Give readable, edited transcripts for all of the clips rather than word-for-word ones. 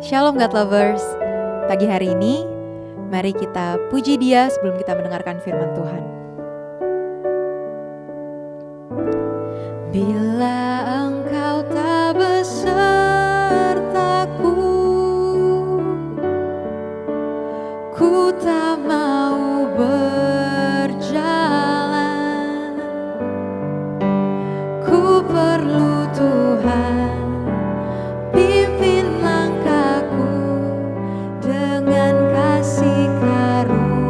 Shalom God Lovers. Pagi hari ini, mari kita puji Dia sebelum kita mendengarkan firman Tuhan. Bila Engkau tak besertaku, ku tak mau berjalan. Ku perlu Tuhan, pimpin langkahku dengan kasih karunia-Mu.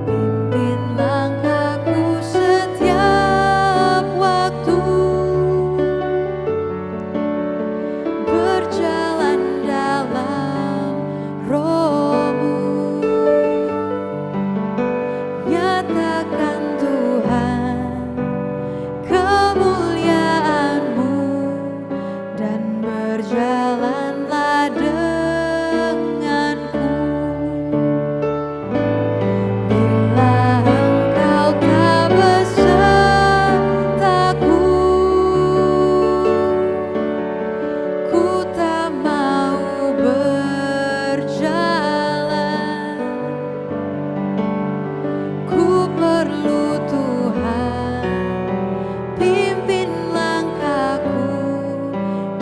Pimpin langkahku setiap waktu, berjalan dalam Roh-Mu. Nyatakan Tuhan kemuliaan-Mu dan berjalanlah denganku. Bila Engkau tak besertaku, ku tak mau berjalan. Ku perlu Tuhan, pimpin langkahku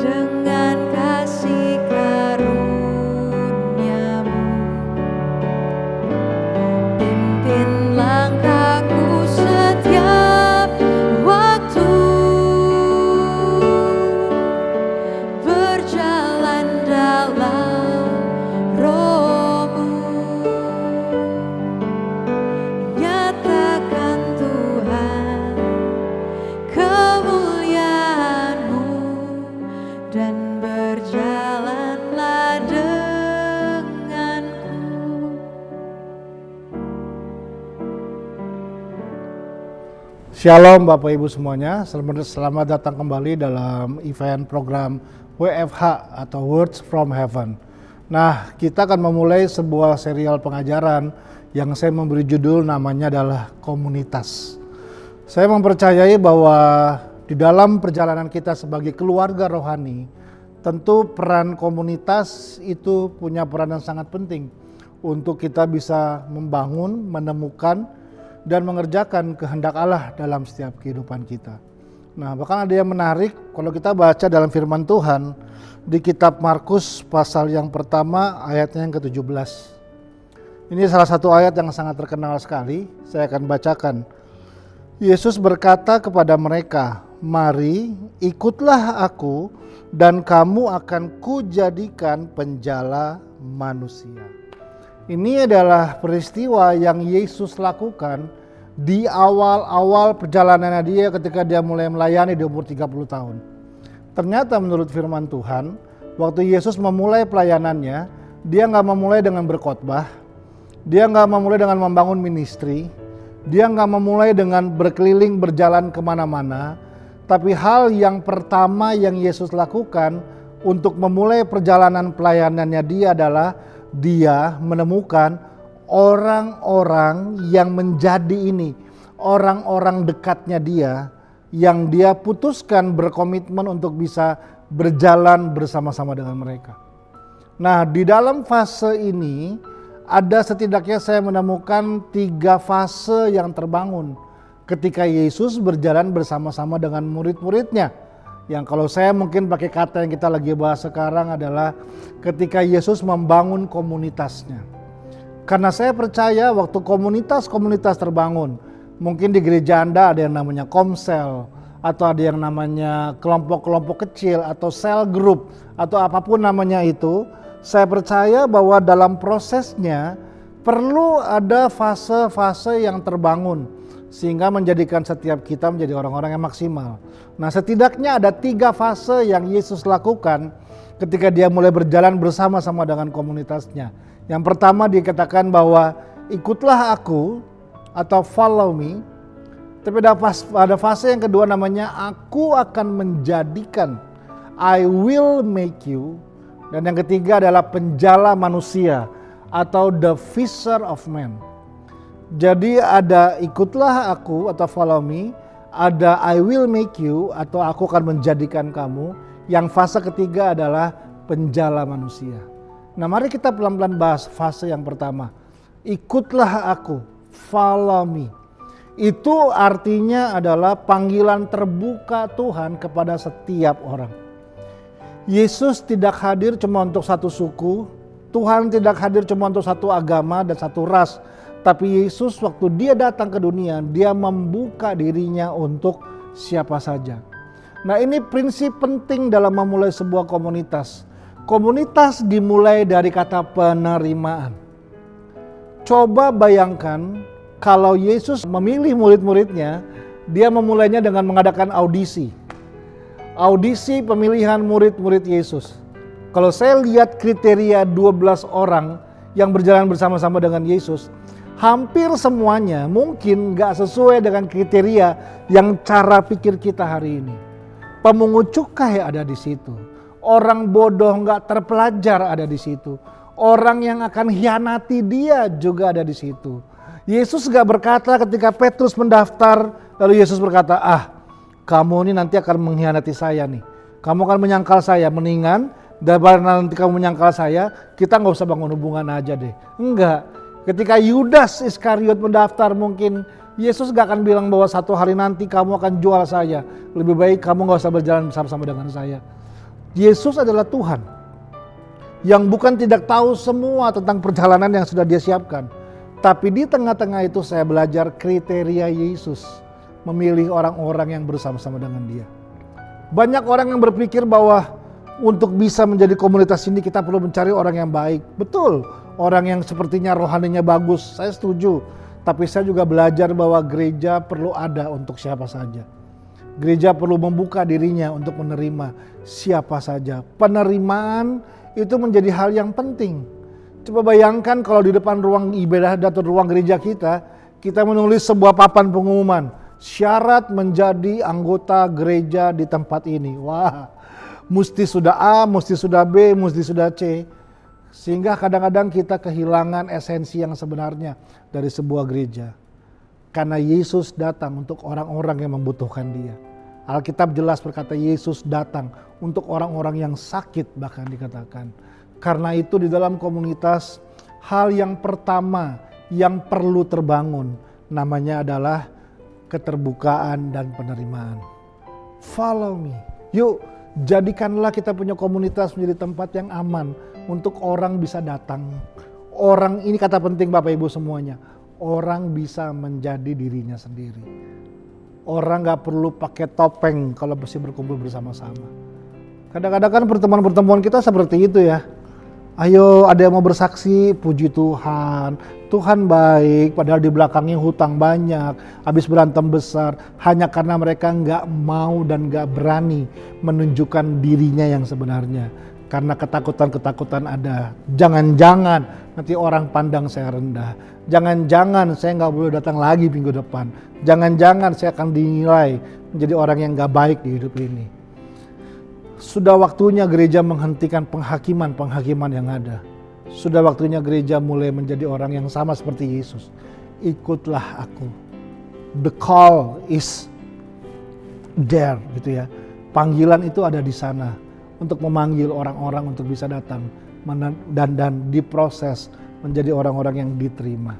dengan kasih karunia-Mu. Pimpin langkahku setiap waktu, berjalan dalam Roh-Mu. Nyatakan Tuhan kemuliaan-Mu dan berjalanlah denganku. Shalom Bapak Ibu semuanya, selamat datang kembali dalam event program WFH atau Words from Heaven. Nah, kita akan memulai sebuah serial pengajaran yang saya memberi judul namanya adalah komunitas. Saya mempercayai bahwa di dalam perjalanan kita sebagai keluarga rohani, tentu peran komunitas itu punya peran yang sangat penting untuk kita bisa membangun, menemukan, dan mengerjakan kehendak Allah dalam setiap kehidupan kita. Nah, bahkan ada yang menarik kalau kita baca dalam firman Tuhan di kitab Markus pasal yang pertama ayatnya yang ke-17. Ini salah satu ayat yang sangat terkenal sekali, saya akan bacakan. Yesus berkata kepada mereka, "Mari, ikutlah aku dan kamu akan kujadikan penjala manusia." Ini adalah peristiwa yang Yesus lakukan di awal-awal perjalanannya dia ketika dia mulai melayani di umur 30 tahun. Ternyata menurut firman Tuhan, waktu Yesus memulai pelayanannya, dia nggak memulai dengan berkhotbah, dia nggak memulai dengan membangun ministry, dia nggak memulai dengan berkeliling berjalan kemana-mana, tapi hal yang pertama yang Yesus lakukan untuk memulai perjalanan pelayanannya dia adalah dia menemukan orang-orang yang menjadi ini, orang-orang dekatnya dia, yang dia putuskan berkomitmen untuk bisa berjalan bersama-sama dengan mereka. Nah, di dalam fase ini ada setidaknya saya menemukan 3 fase yang terbangun ketika Yesus berjalan bersama-sama dengan murid-muridnya. Yang kalau saya mungkin pakai kata yang kita lagi bahas sekarang adalah ketika Yesus membangun komunitasnya. Karena saya percaya waktu komunitas-komunitas terbangun, mungkin di gereja Anda ada yang namanya komsel, atau ada yang namanya kelompok-kelompok kecil, atau cell group, atau apapun namanya itu, saya percaya bahwa dalam prosesnya perlu ada fase-fase yang terbangun, sehingga menjadikan setiap kita menjadi orang-orang yang maksimal. Nah, setidaknya ada 3 fase yang Yesus lakukan ketika dia mulai berjalan bersama-sama dengan komunitasnya. Yang pertama dikatakan bahwa ikutlah aku atau follow me. Tapi ada fase yang kedua namanya aku akan menjadikan, I will make you. Dan yang ketiga adalah penjala manusia atau the fisher of men. Jadi ada ikutlah aku atau follow me, ada I will make you atau aku akan menjadikan kamu. Yang fase ketiga adalah penjala manusia. Nah, mari kita pelan-pelan bahas fase yang pertama. Ikutlah aku, follow me. Itu artinya adalah panggilan terbuka Tuhan kepada setiap orang. Yesus tidak hadir cuma untuk satu suku, Tuhan tidak hadir cuma untuk satu agama dan satu ras. Tapi Yesus waktu dia datang ke dunia, dia membuka dirinya untuk siapa saja. Nah, ini prinsip penting dalam memulai sebuah komunitas. Komunitas dimulai dari kata penerimaan. Coba bayangkan kalau Yesus memilih murid-muridnya, dia memulainya dengan mengadakan audisi. Audisi pemilihan murid-murid Yesus. Kalau saya lihat kriteria 12 orang yang berjalan bersama-sama dengan Yesus, hampir semuanya mungkin gak sesuai dengan kriteria yang cara pikir kita hari ini. Pemungut cukai ada di situ. Orang bodoh gak terpelajar ada di situ. Orang yang akan hianati dia juga ada di situ. Yesus gak berkata ketika Petrus mendaftar, lalu Yesus berkata, kamu ini nanti akan mengkhianati saya nih. Kamu akan menyangkal saya, mendingan daripada nanti kamu menyangkal saya, kita gak usah bangun hubungan aja deh. Enggak, ketika Yudas Iskariot mendaftar mungkin Yesus gak akan bilang bahwa satu hari nanti kamu akan jual saya. Lebih baik kamu gak usah berjalan bersama-sama dengan saya. Yesus adalah Tuhan yang bukan tidak tahu semua tentang perjalanan yang sudah dia siapkan. Tapi di tengah-tengah itu saya belajar kriteria Yesus memilih orang-orang yang bersama-sama dengan dia. Banyak orang yang berpikir bahwa untuk bisa menjadi komunitas ini kita perlu mencari orang yang baik. Betul, orang yang sepertinya rohaninya bagus, saya setuju. Tapi saya juga belajar bahwa gereja perlu ada untuk siapa saja. Gereja perlu membuka dirinya untuk menerima siapa saja. Penerimaan itu menjadi hal yang penting. Coba bayangkan kalau di depan ruang ibadah atau ruang gereja kita menulis sebuah papan pengumuman. Syarat menjadi anggota gereja di tempat ini. Wah, mesti sudah A, mesti sudah B, mesti sudah C. Sehingga kadang-kadang kita kehilangan esensi yang sebenarnya dari sebuah gereja. Karena Yesus datang untuk orang-orang yang membutuhkan dia. Alkitab jelas berkata Yesus datang untuk orang-orang yang sakit bahkan dikatakan. Karena itu di dalam komunitas hal yang pertama yang perlu terbangun namanya adalah keterbukaan dan penerimaan. Follow me. Yuk jadikanlah kita punya komunitas menjadi tempat yang aman untuk orang bisa datang. Orang ini kata penting Bapak Ibu semuanya. Orang bisa menjadi dirinya sendiri. Orang gak perlu pakai topeng kalau mesti berkumpul bersama-sama. Kadang-kadang kan pertemuan-pertemuan kita seperti itu ya. Ayo ada yang mau bersaksi, puji Tuhan. Tuhan baik, padahal di belakangnya hutang banyak. Habis berantem besar, hanya karena mereka gak mau dan gak berani menunjukkan dirinya yang sebenarnya. Karena ketakutan-ketakutan ada. Jangan-jangan nanti orang pandang saya rendah. Jangan-jangan saya gak boleh datang lagi minggu depan. Jangan-jangan saya akan dinilai menjadi orang yang gak baik di hidup ini. Sudah waktunya gereja menghentikan penghakiman yang ada. Sudah waktunya gereja mulai menjadi orang yang sama seperti Yesus. Ikutlah aku. The call is there gitu ya. Panggilan itu ada di sana untuk memanggil orang-orang untuk bisa datang dan diproses menjadi orang-orang yang diterima.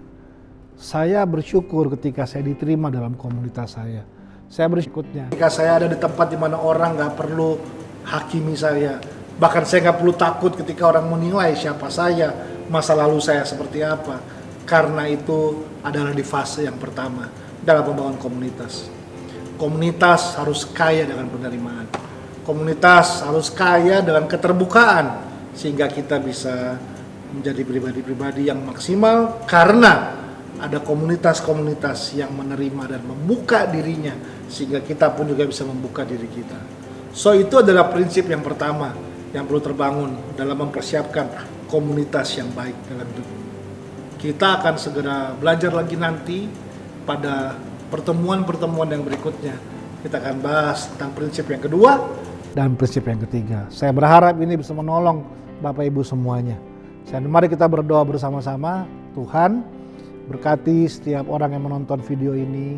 Saya bersyukur ketika saya diterima dalam komunitas saya. Saya bersyukurnya ketika saya ada di tempat di mana orang gak perlu hakimi saya. Bahkan saya gak perlu takut ketika orang menilai siapa saya, masa lalu saya seperti apa. Karena itu adalah di fase yang pertama dalam membangun komunitas. Komunitas harus kaya dengan penerimaan. Komunitas harus kaya dengan keterbukaan. Sehingga kita bisa menjadi pribadi-pribadi yang maksimal karena ada komunitas-komunitas yang menerima dan membuka dirinya sehingga kita pun juga bisa membuka diri kita. So itu adalah prinsip yang pertama yang perlu terbangun dalam mempersiapkan komunitas yang baik dalam hidup. Kita akan segera belajar lagi nanti pada pertemuan-pertemuan yang berikutnya. Kita akan bahas tentang prinsip yang kedua dan prinsip yang ketiga. Saya berharap ini bisa menolong Bapak Ibu semuanya. Mari kita berdoa bersama-sama. Tuhan, berkati setiap orang yang menonton video ini.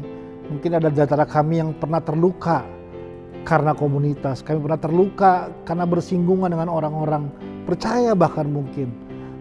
Mungkin ada di antara kami yang pernah terluka karena komunitas, kami pernah terluka karena bersinggungan dengan orang-orang percaya bahkan mungkin.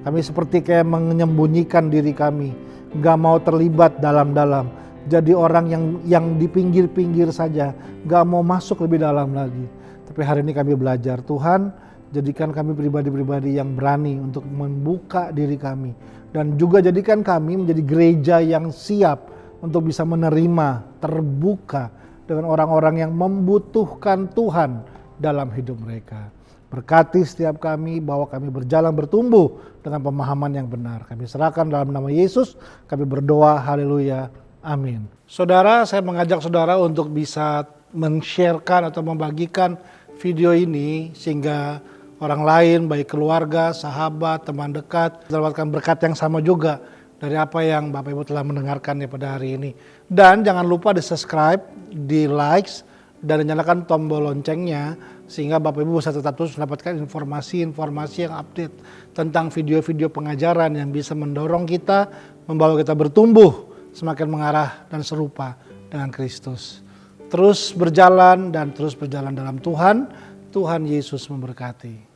Kami seperti kayak menyembunyikan diri kami, gak mau terlibat dalam-dalam. Jadi orang yang di pinggir-pinggir saja, gak mau masuk lebih dalam lagi. Tapi hari ini kami belajar, Tuhan jadikan kami pribadi-pribadi yang berani untuk membuka diri kami. Dan juga jadikan kami menjadi gereja yang siap untuk bisa menerima, terbuka dengan orang-orang yang membutuhkan Tuhan dalam hidup mereka. Berkati setiap kami bahwa kami berjalan bertumbuh dengan pemahaman yang benar. Kami serahkan dalam nama Yesus, kami berdoa, haleluya, amin. Saudara, saya mengajak saudara untuk bisa men-sharekan atau membagikan video ini sehingga orang lain, baik keluarga, sahabat, teman dekat, mendapatkan berkat yang sama juga dari apa yang Bapak Ibu telah mendengarkan pada hari ini. Dan jangan lupa di subscribe, di likes, dan nyalakan tombol loncengnya sehingga Bapak Ibu bisa tetap terus mendapatkan informasi-informasi yang update tentang video-video pengajaran yang bisa mendorong kita, membawa kita bertumbuh semakin mengarah dan serupa dengan Kristus. Terus berjalan dan terus berjalan dalam Tuhan. Tuhan Yesus memberkati.